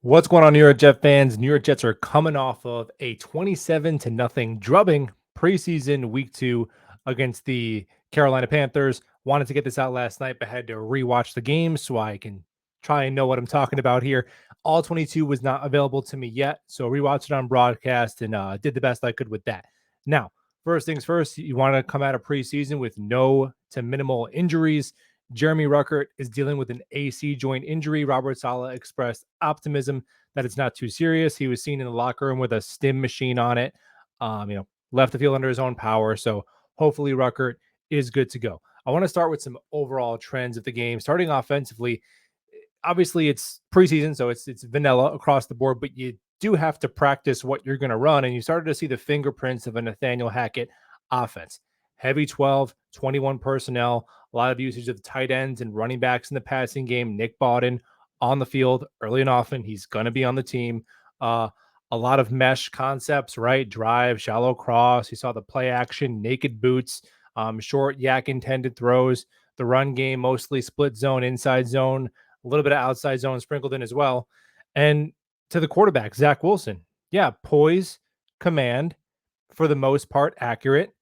What's going on, New York Jet fans? New York Jets are coming off of a 27-0 drubbing preseason week 2 against the Carolina Panthers. Wanted to get this out last night, but had to rewatch the game so I can try and know what I'm talking about here. All 22 was not available to me yet, so rewatched it on broadcast and did the best I could with that. Now, first things first, you want to come out of preseason with no to minimal injuries. Jeremy Ruckert is dealing with an AC joint injury. Robert Saleh expressed optimism that it's not too serious. He was seen in the locker room with a stim machine on it. Left the field under his own power. So hopefully Ruckert is good to go. I want to start with some overall trends of the game. Starting offensively, obviously it's preseason, so it's vanilla across the board, but you do have to practice what you're going to run. And you started to see the fingerprints of a Nathaniel Hackett offense. Heavy 12, 21 personnel, a lot of usage of tight ends and running backs in the passing game. Nick Bawden on the field early and often. He's going to be on the team. A lot of mesh concepts, right? Drive, shallow cross. You saw the play action, naked boots, short yak intended throws. The run game, mostly split zone, inside zone, a little bit of outside zone sprinkled in as well. And to the quarterback, Zach Wilson. Yeah, poise, command, for the most part, accurate.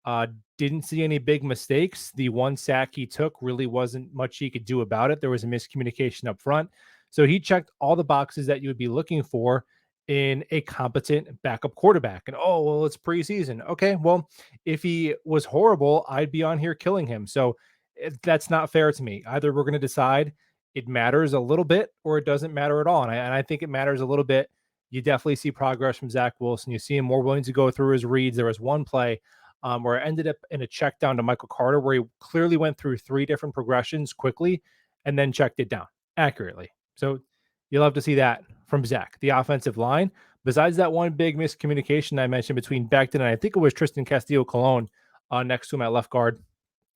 Uh, didn't see any big mistakes. The one sack he took really wasn't much he could do about it. There was a miscommunication up front. So he checked all the boxes that you would be looking for in a competent backup quarterback. And oh, well, it's preseason. Okay, well, if he was horrible, I'd be on here killing him. So that's not fair to me. Either we're going to decide it matters a little bit or it doesn't matter at all. And I think it matters a little bit. You definitely see progress from Zach Wilson. You see him more willing to go through his reads. There was one play where it ended up in a check down to Michael Carter, where he clearly went through 3 different progressions quickly and then checked it down accurately. So you'll have to see that from Zach. The offensive line, besides that one big miscommunication I mentioned between Becton and I think it was Tristan Castillo Colon next to him at left guard.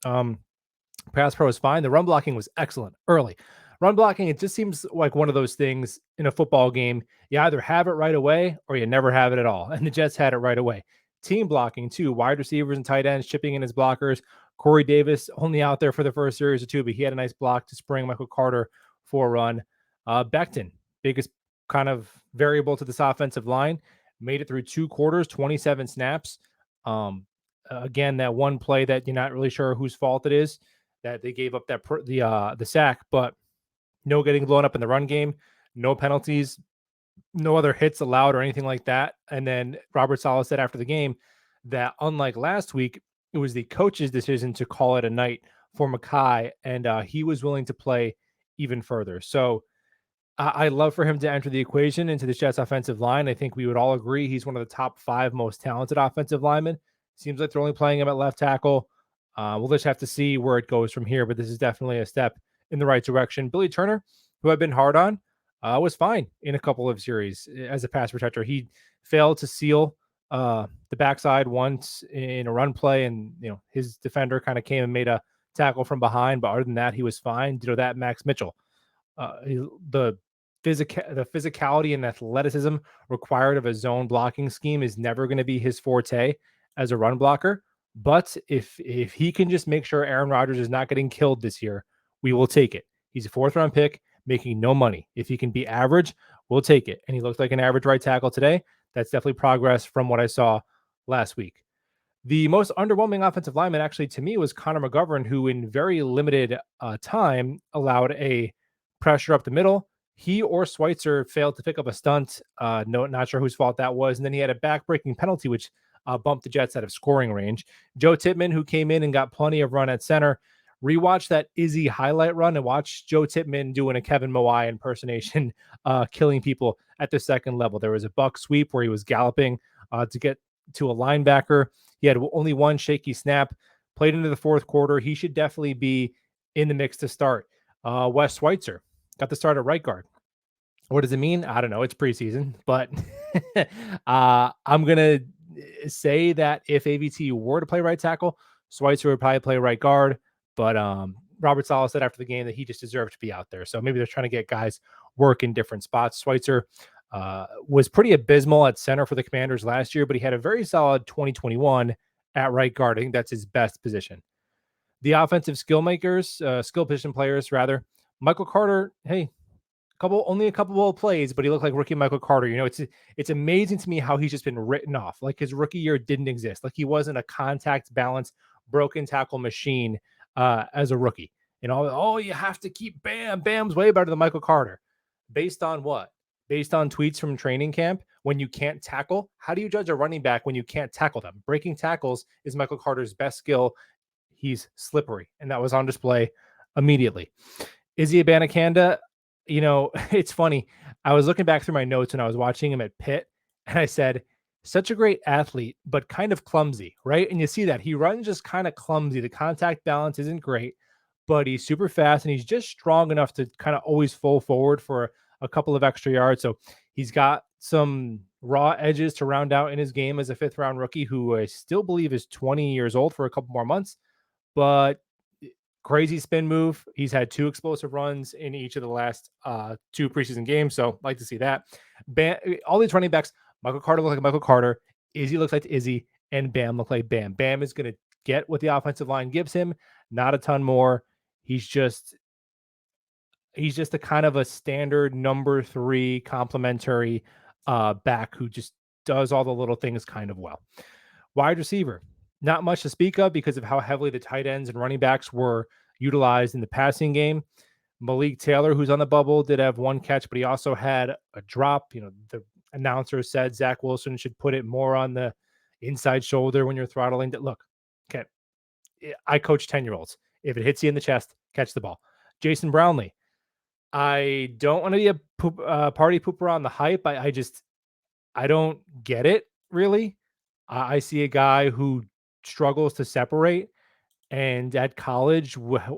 Pass pro was fine. The run blocking was excellent early. Run blocking, it just seems like one of those things in a football game. You either have it right away or you never have it at all. And the Jets had it right away. Team blocking, too. Wide receivers and tight ends chipping in his blockers. Corey Davis only out there for the first series or two, but he had a nice block to spring Michael Carter for a run. Becton, biggest kind of variable to this offensive line, made it through 2 quarters, 27 snaps. Again, that one play that you're not really sure whose fault it is, that they gave up the sack, but no getting blown up in the run game, no penalties, no other hits allowed or anything like that. And then Robert Saleh said after the game that unlike last week, it was the coach's decision to call it a night for Mackay, and he was willing to play even further. So I love for him to enter the equation into the Jets offensive line. I think we would all agree he's one of the top 5 most talented offensive linemen. Seems like they're only playing him at left tackle. We'll just have to see where it goes from here, but this is definitely a step in the right direction. Billy Turner, who I've been hard on, was fine in a couple of series as a pass protector. He failed to seal the backside once in a run play, and his defender kind of came and made a tackle from behind. But other than that, he was fine. That Max Mitchell, the physicality and athleticism required of a zone blocking scheme is never going to be his forte as a run blocker. But if he can just make sure Aaron Rodgers is not getting killed this year, we will take it. He's a 4th-round pick, making no money. If he can be average, we'll take it. And he looked like an average right tackle today. That's definitely progress from what I saw last week. The most underwhelming offensive lineman, actually, to me, was Connor McGovern, who in very limited time allowed a pressure up the middle. He or Schweitzer failed to pick up a stunt. Not sure whose fault that was. And then he had a back-breaking penalty, which bumped the Jets out of scoring range. Joe Tippmann, who came in and got plenty of run at center. Rewatch that Izzy highlight run and watch Joe Tippmann doing a Kevin Mawai impersonation, killing people at the second level. There was a buck sweep where he was galloping to get to a linebacker. He had only one shaky snap, played into the 4th quarter. He should definitely be in the mix to start. Wes Schweitzer got the start at right guard. What does it mean? I don't know. It's preseason, but I'm going to say that if AVT were to play right tackle, Schweitzer would probably play right guard. But Robert Saleh said after the game that he just deserved to be out there. So maybe they're trying to get guys work in different spots. Schweitzer was pretty abysmal at center for the Commanders last year, but he had a very solid 2021 at right guard. I think that's his best position. The offensive skill position players, rather. Michael Carter, hey, only a couple of plays, but he looked like rookie Michael Carter. It's amazing to me how he's just been written off. Like his rookie year didn't exist. Like he wasn't a contact balance, broken tackle machine as a rookie. You have to keep Bam. Bam's way better than Michael Carter. Based on what? Based on tweets from training camp when you can't tackle? How do you judge a running back when you can't tackle them? Breaking tackles is Michael Carter's best skill. He's slippery, and that was on display immediately. Izzy Abanikanda, it's funny. I was looking back through my notes when I was watching him at Pitt, and I said, such a great athlete, but kind of clumsy, right? And you see that he runs just kind of clumsy. The contact balance isn't great, but he's super fast and he's just strong enough to kind of always fall forward for a couple of extra yards. So he's got some raw edges to round out in his game as a fifth round rookie who I still believe is 20 years old for a couple more months, but crazy spin move. He's had 2 explosive runs in each of the last 2 preseason games. So like to see that. All these running backs, Michael Carter looks like Michael Carter. Izzy looks like Izzy, and Bam look like Bam. Bam is going to get what the offensive line gives him, not a ton more. He's just a kind of a standard number 3 complementary back who just does all the little things kind of well. Wide receiver, not much to speak of because of how heavily the tight ends and running backs were utilized in the passing game. Malik Taylor, who's on the bubble, did have 1 catch, but he also had a drop. The announcer said Zach Wilson should put it more on the inside shoulder when you're throttling. Look, okay, I coach 10-year-olds. If it hits you in the chest, catch the ball. Jason Brownlee, I don't want to be a party pooper on the hype. I don't get it really. I see a guy who struggles to separate, and at college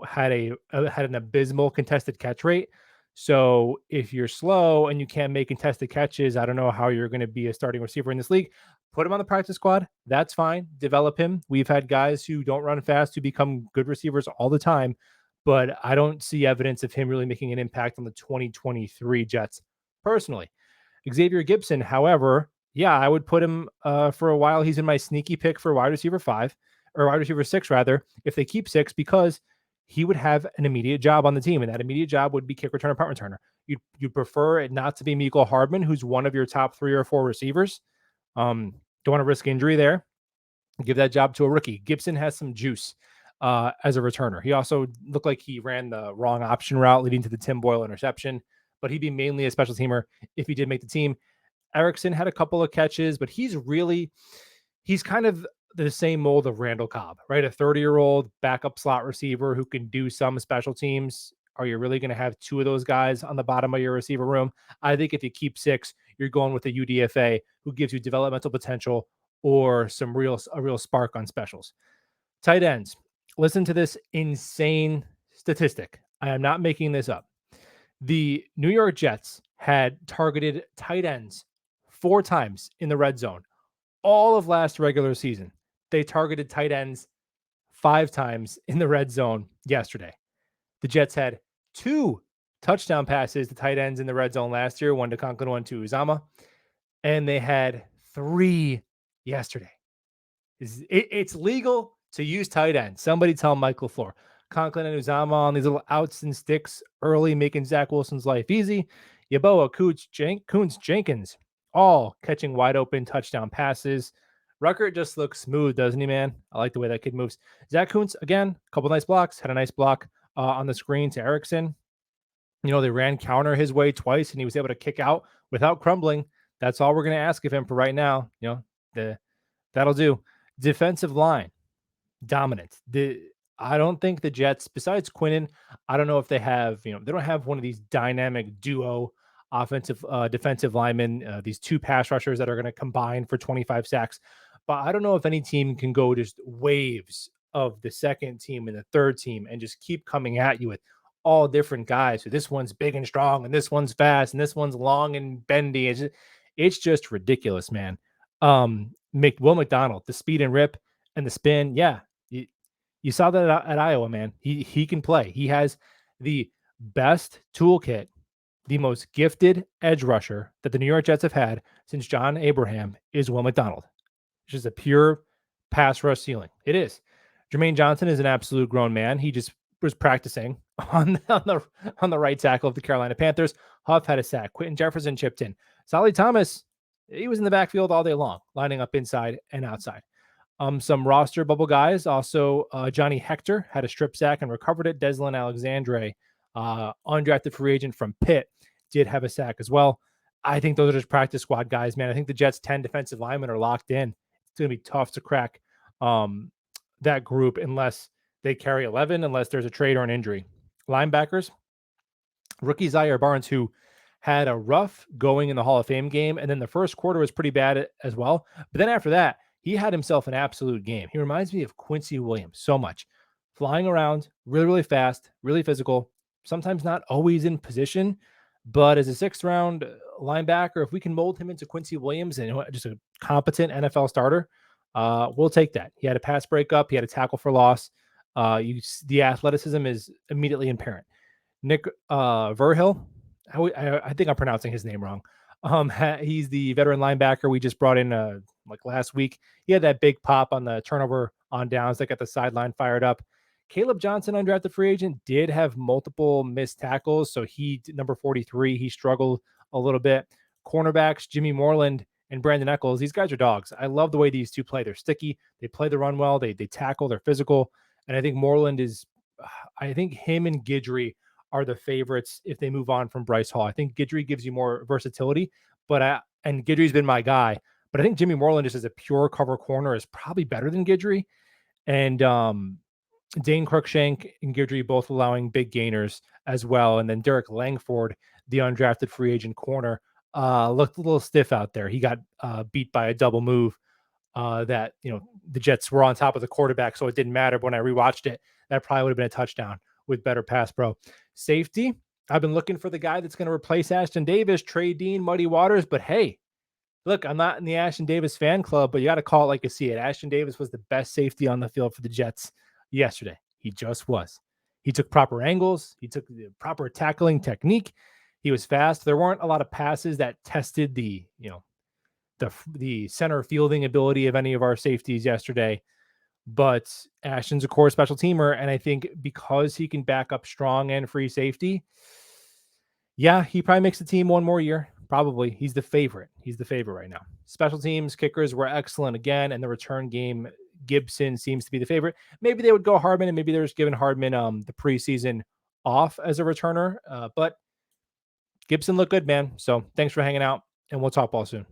had an abysmal contested catch rate. So if you're slow and you can't make contested catches, I don't know how you're going to be a starting receiver in this league. Put him on the practice squad. That's fine. Develop him. We've had guys who don't run fast who become good receivers all the time, but I don't see evidence of him really making an impact on the 2023 Jets personally. Xavier Gibson, however, yeah, I would put him for a while. He's in my sneaky pick for wide receiver 5 or wide receiver 6, rather, if they keep 6, because he would have an immediate job on the team, and that immediate job would be kick returner, punt returner. You'd prefer it not to be Mecole Hardman, who's one of your top 3 or 4 receivers. Don't want to risk injury there. Give that job to a rookie. Gibson has some juice as a returner. He also looked like he ran the wrong option route, leading to the Tim Boyle interception, but he'd be mainly a special teamer if he did make the team. Erickson had a couple of catches, but he's kind of the same mold of Randall Cobb, right? A 30-year-old backup slot receiver who can do some special teams. Are you really going to have 2 of those guys on the bottom of your receiver room? I think if you keep 6, you're going with a UDFA who gives you developmental potential or a real spark on specials. Tight ends. Listen to this insane statistic. I am not making this up. The New York Jets had targeted tight ends 4 times in the red zone all of last regular season. They targeted tight ends 5 times in the red zone yesterday. The Jets had 2 touchdown passes to tight ends in the red zone last year, 1 to Conklin, 1 to Uzama, and they had 3 yesterday. It's legal to use tight ends. Somebody tell Mike LaFleur. Conklin and Uzama on these little outs and sticks early, making Zach Wilson's life easy. Yeboah, Kuntz, Jenkins, all catching wide open touchdown passes. Ruckert just looks smooth, doesn't he, man? I like the way that kid moves. Zach Kuntz, again, a couple nice blocks. Had a nice block on the screen to Erickson. They ran counter his way twice, and he was able to kick out without crumbling. That's all we're going to ask of him for right now. That'll do. Defensive line, dominant. I don't think the Jets, besides Quinnen, I don't know if they have, they don't have one of these dynamic duo offensive defensive linemen, these 2 pass rushers that are going to combine for 25 sacks. But I don't know if any team can go just waves of the second team and the third team and just keep coming at you with all different guys. So this one's big and strong, and this one's fast, and this one's long and bendy. It's just ridiculous, man. Will McDonald, the speed and rip and the spin. Yeah. You saw that at Iowa, man. He can play. He has the best toolkit, the most gifted edge rusher that the New York Jets have had since John Abraham is Will McDonald. It's just a pure pass rush ceiling. It is. Jermaine Johnson is an absolute grown man. He just was practicing on the right tackle of the Carolina Panthers. Huff had a sack. Quentin Jefferson chipped in. Solly Thomas, he was in the backfield all day long, lining up inside and outside. Some roster bubble guys. Also, Johnny Hector had a strip sack and recovered it. Deslin Alexandre, undrafted free agent from Pitt, did have a sack as well. I think those are just practice squad guys, man. I think the Jets' 10 defensive linemen are locked in. It's going to be tough to crack um, that group unless they carry 11, unless there's a trade or an injury. Linebackers, rookie Zaire Barnes, who had a rough going in the Hall of Fame game, and then the first quarter was pretty bad as well. But then after that, he had himself an absolute game. He reminds me of Quincy Williams so much. Flying around, really, really fast, really physical, sometimes not always in position, but as a sixth round linebacker, if we can mold him into Quincy Williams and just a competent NFL starter, we'll take that. He had a pass breakup, he had a tackle for loss. The athleticism is immediately apparent. Nick Verhill, I think I'm pronouncing his name wrong. He's the veteran linebacker we just brought in like last week. He had that big pop on the turnover on downs that got the sideline fired up. Caleb Johnson, undrafted free agent, did have multiple missed tackles. So number 43, he struggled a little bit. Cornerbacks, Jimmy Moreland and Brandon Eccles, these guys are dogs. I love the way these two play. They're sticky. They play the run well. They tackle. They're physical. And I think Moreland I think him and Guidry are the favorites if they move on from Bryce Hall. I think Guidry gives you more versatility, and Guidry's been my guy. But I think Jimmy Moreland, just as a pure cover corner, is probably better than Guidry. And Dane Cruikshank and Guidry both allowing big gainers as well. And then Derek Langford, the undrafted free agent corner, looked a little stiff out there. He got beat by a double move that, the Jets were on top of the quarterback, so it didn't matter. But when I rewatched it, that probably would have been a touchdown with better pass pro. Safety, I've been looking for the guy that's going to replace Ashton Davis, Trey Dean, Muddy Waters. But hey, look, I'm not in the Ashton Davis fan club, but you got to call it like you see it. Ashton Davis was the best safety on the field for the Jets yesterday. He just was. He took proper angles. He took the proper tackling technique. He was fast. There weren't a lot of passes that tested the center fielding ability of any of our safeties yesterday. But Ashton's a core special teamer, and I think because he can back up strong and free safety, yeah, he probably makes the team one more year. Probably. He's the favorite. He's the favorite right now. Special teams, kickers were excellent again, and the return game, Gibson seems to be the favorite. Maybe they would go Hardman, and maybe they're just giving Hardman the preseason off as a returner. But Gibson looked good, man. So thanks for hanging out, and we'll talk ball soon.